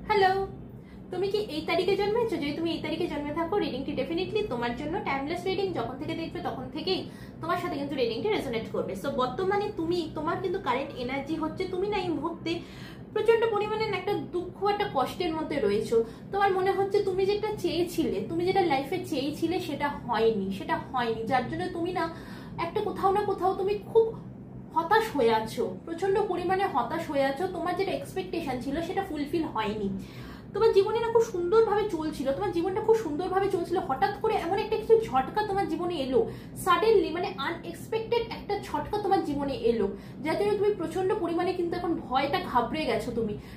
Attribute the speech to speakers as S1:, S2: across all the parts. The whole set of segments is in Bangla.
S1: হ্যালো, তুমি কি এই তারিখে জন্মেছো? যদি তুমি এই তারিখে জন্মে থাকো, রিডিংটি ডেফিনেটলি তোমার জন্য। টাইমলেস রিডিং, যখন থেকে দেখবে তখন থেকেই তোমার সাথে কিন্তু রিডিংটি রেজোনেট করবে। সো বর্তমানে তোমার কিন্তু কারেন্ট এনার্জি হচ্ছে তুমি না এই মুহূর্তে প্রচন্ড পরিমাণে একটা দুঃখ, একটা কষ্টের মধ্যে রয়েছো। তোমার মনে হচ্ছে তুমি যেটা চেয়েছিলে, তুমি যেটা লাইফে চেয়েছিলে সেটা হয়নি, যার জন্য তুমি না একটা কোথাও না কোথাও তুমি খুব হতাশ হয়ে আছো, প্রচন্ড পরিমাণে হতাশ হয়ে আছো। তোমার যেটা এক্সপেকটেশন ছিল সেটা ফুলফিল হয়নি। তোমার জীবনে না খুব সুন্দরভাবে চলছিল, তোমার জীবনটা খুব সুন্দরভাবে চলছিল, হঠাৎ করে এমন একটা কিছু ঝটকা তোমার জীবনে এলো, সাডেনলি, মানে আনএক্সপেক্টেড একটা ঝটকা তোমার জীবনে এলো, যার জন্য তুমি প্রচন্ড পরিমাণে কিন্তু এখন ভয়টা ঘাবড়ে গেছো।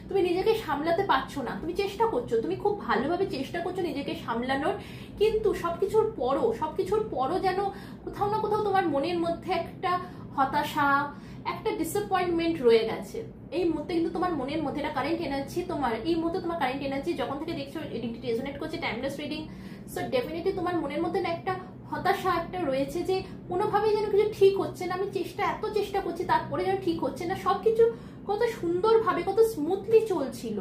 S1: তুমি নিজেকে সামলাতে পারছো না। তুমি চেষ্টা করছো, তুমি খুব ভালোভাবে চেষ্টা করছো নিজেকে সামলানোর, কিন্তু সবকিছুর পরও যেন কোথাও না কোথাও তোমার মনের মধ্যে একটা হতাশা, একটা ডিসঅ্যাপয়েন্টমেন্ট রয়ে গেছে। এই মুহূর্তে কিন্তু তোমার মনের মধ্যে এটা কারেন্ট এনার্জি, তোমার কারেন্ট এনার্জি যখন থেকে দেখছো রিডিংটি রেজোনেট করছে, টাইমলেস রিডিং। সো ডেফিনেটলি তোমার মনের মধ্যে না একটা হতাশা একটা রয়েছে যে কোনোভাবেই যেন কিছু ঠিক হচ্ছে না, আমি এত চেষ্টা করছি তারপরে যেন ঠিক হচ্ছে না। সবকিছু কত সুন্দরভাবে, কত স্মুথলি চলছিল,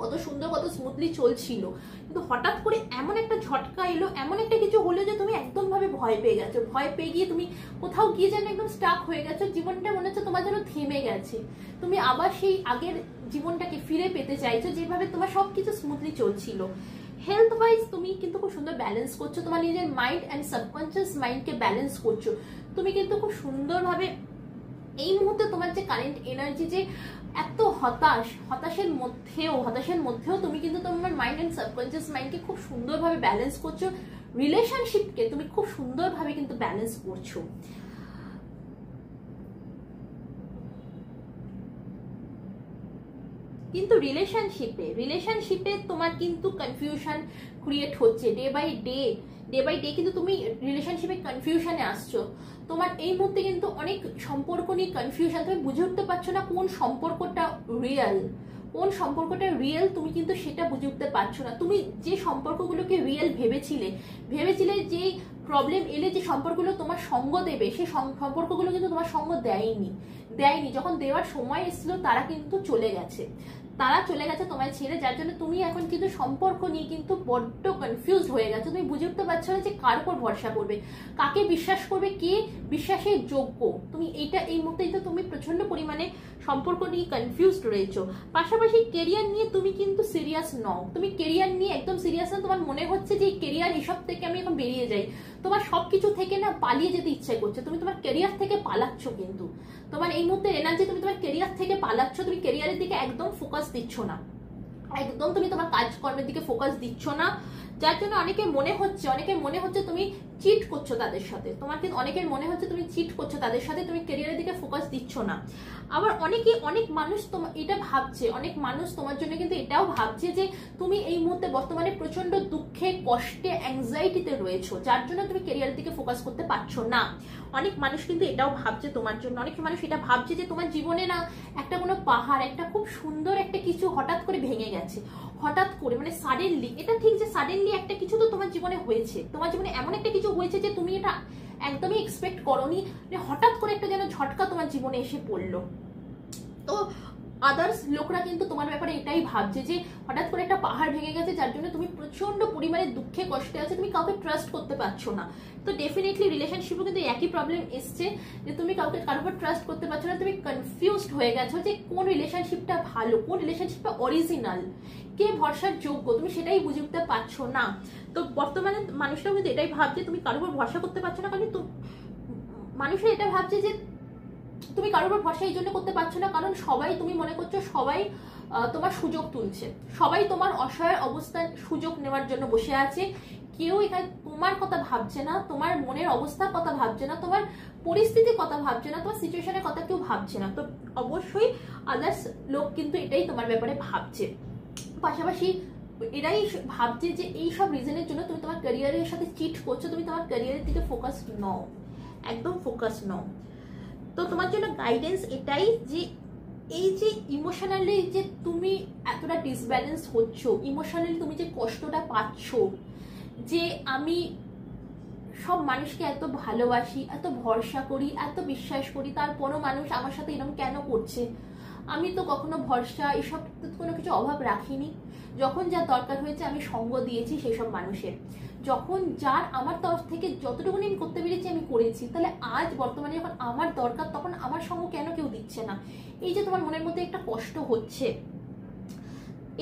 S1: কত স্মুথলি চলছিল, কিন্তু হঠাৎ করে এমন একটা ঝটকা এলো, এমন একটা কিছু হলো যে তুমি একদম ভাবে ভয় পেয়ে গেছো। ভয় পেয়ে গিয়ে তুমি কোথাও গিয়ে যেন একদম স্টাক হয়ে গেছো, জীবনটা মনে হচ্ছে তোমার যেন থেমে গেছে। তুমি আবার সেই আগের জীবনটাকে ফিরে পেতে চাইছো, যেভাবে তোমার সবকিছু স্মুথলি চলছিল। হেলথ ওয়াইজ তুমি কিন্তু খুব সুন্দর ব্যালেন্স করছো, তোমার নিজের মাইন্ড অ্যান্ড সাবকনসিয়াস মাইন্ডকে ব্যালেন্স করছো। তুমি কিন্তু খুব সুন্দরভাবে এই মুহূর্তে তোমার যে কারেন্ট এনার্জি, যে এত হতাশের মধ্যেও তুমি কিন্তু তোমার মাইন্ড এন্ড সাবকনসিয়াস মাইন্ডকে খুব সুন্দরভাবে ব্যালেন্স করছো। রিলেশনশিপকে তুমি খুব সুন্দরভাবে কিন্তু ব্যালেন্স করছো। কিন্তু রিলেশনশিপে তোমার কিন্তু কনফিউশন ক্রিয়েট হচ্ছে ডে বাই ডে কিন্তু তুমি রিলেশনশিপে কনফিউশনে আসছো। তোমার এই মুহূর্তে কিন্তু অনেক সম্পর্ক নিয়ে কনফিউশন, তুমি বুঝে উঠতে পারছো না কোন সম্পর্কটা রিয়েল, তুমি কিন্তু সেটা বুঝে উঠতে পারছো না। তুমি যে সম্পর্কগুলোকে রিয়েল ভেবেছিলে যে প্রবলেম এলে যে সম্পর্কগুলো তোমার সঙ্গ দেবে, সেই সম্পর্কগুলো কিন্তু তোমার সঙ্গ দেয়নি। যখন দেওয়ার সময় এসেছিল তারা কিন্তু চলে গেছে তোমায় ছেড়ে, যার জন্য তুমি এখন কিন্তু সম্পর্ক নিয়ে কিন্তু বড্ড কনফিউজ হয়ে গেছো। তুমি বুঝে উঠতে পারছো না যে কার উপর ভরসা করবে, কাকে বিশ্বাস করবে, কে বিশ্বাসের যোগ্য। তুমি এই মুহূর্তে তুমি প্রচন্ড পরিমাণে সম্পর্ক নিয়ে কনফিউজড রয়েছো। পাশাপাশি কেরিয়ার নিয়ে তুমি কিন্তু সিরিয়াস নও, তুমি কেরিয়ার নিয়ে একদম সিরিয়াস না। তোমার মনে হচ্ছে যে কেরিয়ার এসব থেকে আমি এখন বেরিয়ে যাই, তোমার সবকিছু থেকে না পালিয়ে যেতে ইচ্ছে করছে। তুমি তোমার কেরিয়ার থেকে পালাচ্ছ, কিন্তু তোমার এই মুহূর্তে এনার্জি, তুমি তোমার কেরিয়ার থেকে পালাচ্ছ, তুমি কেরিয়ারের দিকে একদম ফোকাস দিচ্ছ না, একদম তুমি তোমার কাজকর্মের দিকে ফোকাস দিচ্ছ না, যার জন্য অনেকের মনে হচ্ছে তুমি চিট করছো তাদের সাথে। তোমার কিন্তু অনেকের মনে হচ্ছে তুমি চিট করছো তাদের সাথে, তুমি ক্যারিয়ারের দিকে ফোকাস দিচ্ছ না। আবার অনেক মানুষ এটা ভাবছে, অনেক মানুষ তোমার জন্য কিন্তু এটাও ভাবছে যে তুমি এই মুহূর্তে বর্তমানে প্রচন্ড দুঃখে, কষ্টে, অ্যাংজাইটিতে রয়েছো, যার জন্য তুমি ক্যারিয়ারের দিকে ফোকাস করতে পারছো না। অনেক মানুষ কিন্তু এটাও ভাবছে তোমার জন্য, অনেক মানুষ এটা ভাবছে যে তোমার জীবনে না একটা কোনো পাহাড়, একটা খুব সুন্দর একটা কিছু হঠাৎ করে ভেঙে গেছে, হঠাৎ করে, মানে সাডেনলি। এটা ঠিক যে সাডেনলি একটা কিছু তো তোমার জীবনে হয়েছে, তোমার জীবনে এমন একটা কিছু হয়েছে যে তুমি এটা একদমই এক্সপেক্ট করোনি, হঠাৎ করে একটা যেন ঝটকা তোমার জীবনে এসে পড়লো। তো আদার্স লোকরা কিন্তু তোমার ব্যাপারে এটাই ভাবছে যে হঠাৎ করে একটা পাহাড় ভেঙে গেছে, যার জন্য তুমি প্রচন্ড পরিমাণে দুঃখে কষ্টে আছে, তুমি কাউকে ট্রাস্ট করতে পারছো না। তো ডেফিনেটলি রিলেশনশিপও কিন্তু একই প্রবলেম এসছে যে তুমি কারোর উপর ট্রাস্ট করতে পারছো না, তুমি কনফিউজড হয়ে গেছো যে কোন রিলেশনশিপটা ভালো, কোন রিলেশনশিপটা অরিজিনাল, কে ভরসার যোগ্য, তুমি সেটাই বুঝে উঠতে পারছো না। তো বর্তমানে মানুষরাও কিন্তু এটাই ভাবছে, তুমি কারোর উপর ভরসা করতে পারছো না, কারণ মানুষরা এটা ভাবছে যে তুমি কারোর উপর ভরসা এই জন্য করতে পারছো না কারণ তুমি মনে করছো সবাই তোমার সুযোগ তুলছে, সবাই তোমার অসহায় অবস্থার সুযোগ নেওয়ার জন্য বসে আছে। কেউ এখানে তোমার কথা ভাবছে না, তোমার মনের অবস্থার কথা ভাবছে না, তোমার পরিস্থিতির কথা ভাবছে না, তোমার সিচুয়েশনের কথা কেউ ভাবছে না। তো অবশ্যই আদার্স লোক কিন্তু এটাই তোমার ব্যাপারে ভাবছে। পাশাপাশি এরাই ভাবছে যে এই সব রিজনের জন্য তুমি তোমার ক্যারিয়ারের সাথে চিট করছো, তুমি তোমার ক্যারিয়ারের দিকে ফোকাস নও, একদম ফোকাস নও। তো তোমার জন্য গাইডেন্স এটাই যে এই যে ইমোশনালি যে তুমি এতটা ডিসব্যালেন্স হচ্ছ, ইমোশনালি তুমি যে কষ্টটা পাচ্ছ, যে আমি সব মানুষকে এত ভালোবাসি, এত ভরসা করি, এত বিশ্বাস করি, তারপরও মানুষ আমার সাথে এরকম কেন করছে, আমি তো কখনো ভরসা এসব কোনো কিছু অভাব রাখিনি। যখন যা দরকার হয়েছে আমি সঙ্গ দিয়েছি সেই সব মানুষের, যখন যার আমার তরফ থেকে যতটুকুনি আমি করতে পেরেছি আমি করেছি। তাহলে আজ বর্তমানে যখন আমার দরকার তখন আমার সঙ্গ কেন কেউ দিচ্ছে না? এই যে তোমার মনের মধ্যে একটা কষ্ট হচ্ছে,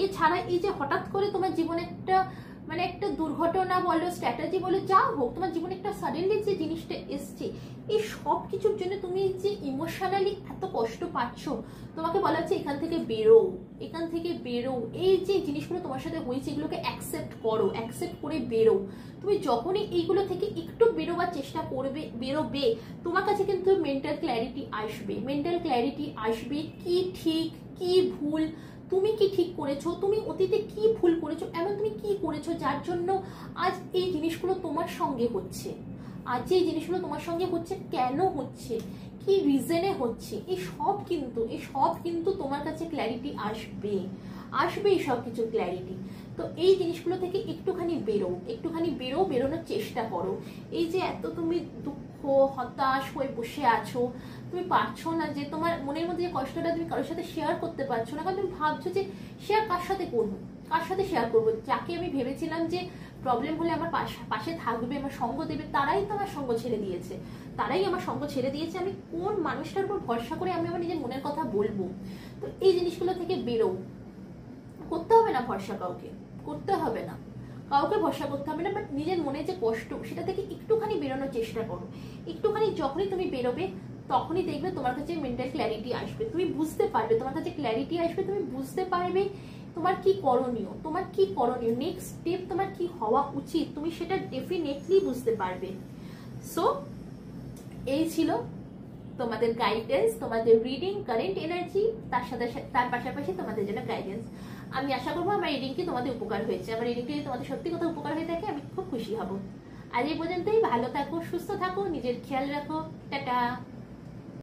S1: এছাড়া এই যে হঠাৎ করে তোমার জীবনে একটা মানে একটা দুর্ঘটনা বলো, স্ট্র্যাটেজি বলো, যা হোক, তোমার জীবনে একটা সাডেনলি যে জিনিসটা এসছে, এই সব কিছুর জন্য তুমি যে ইমোশনালি এত কষ্ট পাচ্ছ, তোমাকে বলা হচ্ছে এখান থেকে বেরো, এখান থেকে বেরো। এই যে জিনিসগুলো তোমার সাথে হয়েছে এগুলোকে অ্যাকসেপ্ট করো, অ্যাকসেপ্ট করে বেরো। তুমি যখনই এইগুলো থেকে একটু বেরোবার চেষ্টা করবে, বেরোবে, তোমার কাছে কিন্তু মেন্টাল ক্ল্যারিটি আসবে। মেন্টাল ক্ল্যারিটি আসবে কি ঠিক কি ভুল, তুমি কি ঠিক করেছো, তুমি অতীতে কি ভুল করেছো, এমন তুমি কি করেছো যার জন্য আজ এই জিনিসগুলো তোমার সঙ্গে হচ্ছে, আজ এই জিনিসগুলো তোমার সঙ্গে হচ্ছে, কেন হচ্ছে, কি রিজনে হচ্ছে, এই সব কিন্তু তোমার কাছে ক্ল্যারিটি আসবে, আসবে এই সব কিছু ক্ল্যারিটি। তো এই জিনিসগুলো থেকে একটুখানি বেরো, বেরোনোর চেষ্টা করো। এই যে এত তুমি দুঃখ হতাশ হয়ে বসে আছো, তুমি পারছো না যে তোমার মনের মধ্যে যে কষ্টটা তুমি কারোর সাথে শেয়ার করতে পারছো না, কারণ তুমি ভাবছো যে শেয়ার কার সাথে করবো, কার সাথে শেয়ার করবো, যাকে আমি ভেবেছিলাম যে প্রবলেম হলে আমার পাশে থাকবে, আমার সঙ্গ দেবে, তারাই তো আমার সঙ্গ ছেড়ে দিয়েছে, আমি কোন মানুষটার উপর ভরসা করে আমি আমার নিজের মনের কথা বলবো? তো এই জিনিসগুলো থেকে বেরো, করতে হবে না ভরসা, কাউকে ভরসা করতে হবে না, বাট নিজের মনে যে কষ্ট সেটা থেকে একটুখানি বেরোনোর চেষ্টা করো। একটুখানি যখনই তুমি বেরোবে তখনই দেখবে তোমার কাছে মেন্টাল ক্ল্যারিটি আসবে, তুমি বুঝতে পারবে, তোমার কাছে ক্ল্যারিটি আসবে, তুমি বুঝতে পারবে তোমার কি করণীয়, নেক্সট স্টেপ তোমার কি হওয়া উচিত, তুমি সেটা ডেফিনেটলি বুঝতে পারবে। সো এই ছিল তোমাদের গাইডেন্স, তোমাদের রিডিং কারেন্ট এনার্জি, তার পাশাপাশি তোমাদের জন্য গাইডেন্স। আমি আশা করবো আমার রিডিংটি তোমাদের উপকার হয়েছে। আমার রিডিংটি যদি তোমাদের সত্যি কথা উপকার হয়ে থাকে আমি খুব খুশি হব। আজ এই পর্যন্তই, ভালো থাকো, সুস্থ থাকো, নিজের খেয়াল রাখো, টাটা।